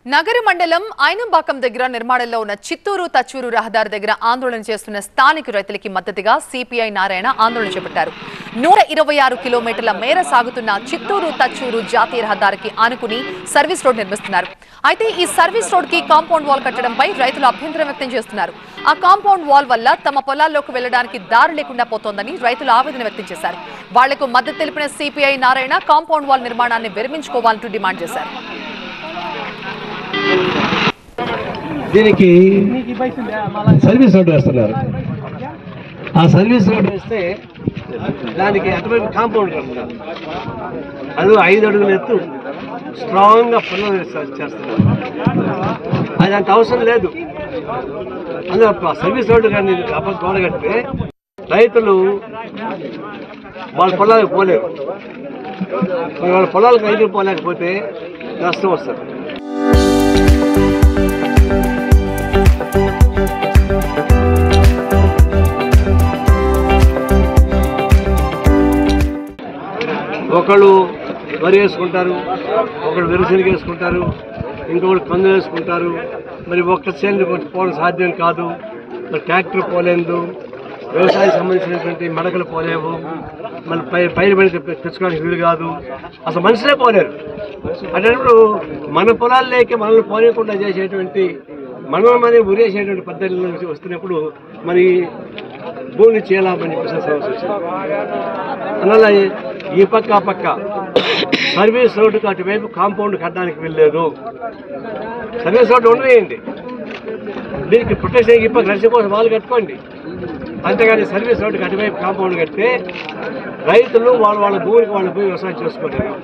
నగర మండలం ఐనంబాకం దగ్గర నిర్మాణంలో ఉన్న చిత్తూరు తచ్చూరు రహదారి దగ్గర ఆందోళన చేస్తున్న స్థానిక రైతులకి మద్దతుగా సిపిఐ నారాయణ ఆందోళన చేపట్టారు. 126 కిలోమీటర్ల మేర సాగుతున్న చిత్తూరు తచ్చూరు జాతీయ రహదారికి ఆనుకుని సర్వీస్ రోడ్ నిర్మిస్తున్నారు. అయితే ఈ సర్వీస్ రోడ్ కి కాంపౌండ్ వాల్ కట్టడంపై రైతులు అభ్యంతరం వ్యక్తం చేస్తున్నారు. ఆ కాంపౌండ్ వాల్ వల్ల తమ పొలాల్లోకి వెళ్లడానికి దారి లేకుండా పోతోందని రైతులు ఆవేదన వ్యక్తం చేశారు. వాళ్లకు మద్దతు తెలిపిన సిపిఐ నారాయణ కాంపౌండ్ వాల్ నిర్మాణాన్ని విరమించుకోవాలంటూ డిమాండ్ చేశారు. దీనికి సర్వీస్ రోడ్డు వేస్తున్నారు. ఆ సర్వీస్ రోడ్డు వేస్తే దానికి అటువైపు కాంపౌండ్ కడుతున్నారు. అది 5 అడుగుల ఎత్తు స్ట్రాంగ్గా పనులు చేస్తున్నారు. అది అంత అవసరం లేదు. అందులో సర్వీస్ రోడ్డు కానీ గోడ కడితే రైతులు వాళ్ళ పొలాలకు పోలేరు. వాళ్ళ పొలాలకు రైతులు పోలేకపోతే నష్టం వస్తుంది. ఒకళ్ళు వరి వేసుకుంటారు, ఒకళ్ళు వెరుసెనగ వేసుకుంటారు, ఇంకొకళ్ళు కందులు వేసుకుంటారు. మరి ఒక్క చేను పోవడం సాధ్యం కాదు. మరి ట్రాక్టర్ పోలేదు, వ్యవసాయం సంబంధించినటువంటి మడకలు పోలేవు, మళ్ళీ పైరు పడి తెచ్చుకోవడానికి వీలు కాదు. అసలు మనుషులే పోలేరు. అటువంటిప్పుడు మన పొలాల్లోకి మనల్ని పోనీయకుండా చేసేటువంటి మనల్ని ఉరేసేటువంటి పద్ధతుల నుంచి వస్తున్నప్పుడు మరి భూమిని చేయాలని చెప్పేసి సమస్య వచ్చింది. అందువల్ల ఈ పక్క సర్వీస్ రోడ్డుకి అటువైపు కాంపౌండ్ కట్టడానికి వెళ్ళలేదు. సర్వీస్ రోడ్డు ఉండవేయండి, దీనికి ప్రొటెక్షన్ ఈ పక్క రక్షణ కోసం వాళ్ళు కట్టుకోండి. అంతేగాని సర్వీస్ రోడ్డుకి అటువైపు కాంపౌండ్ కడితే రైతులు వాళ్ళ భూమికి వాళ్ళు పోయి వ్యవసాయం చేసుకోలేరు.